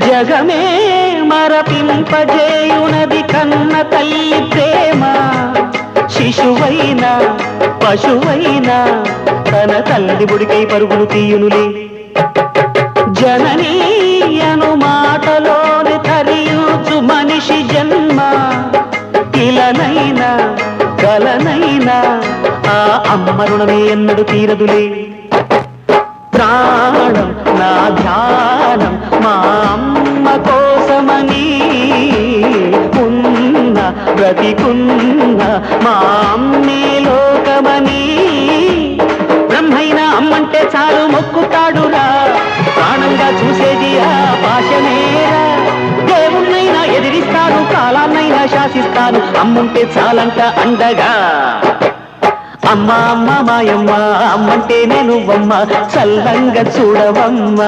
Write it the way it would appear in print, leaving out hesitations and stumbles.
జగమే మరపింపజేయునది కన్న తల్లి ప్రేమ. శిశువైనా పశువైనా తన తల్లి బుడికై పరుగులు తీయునులే. జననీ అను మాటలోని తరియుచు మనిషి జన్మ. ఇలనైనా కలనైనా ఆ అమ్మ రుణమే ఎన్నడు తీరదులే. ప్రాణం నా ధ్యానం మా అమ్మ కోసమని ఉన్న బ్రతికున్న మా అమ్మే లోకమని. బ్రహ్మైనా అమ్మంటే చాలు మొక్కుతాడురా, ప్రాణంగా చూసేది ఆ పాశమేరా. దేవుణ్ణైనా ఎదిరిస్తాను, కాలాన్నైనా శాసిస్తాను, అమ్ముంటే చాలంట అండగా. అమ్మ అమ్మ మాయమ్మ అమ్మంటే నేను అమ్మ, చల్లంగా చూడవమ్మ.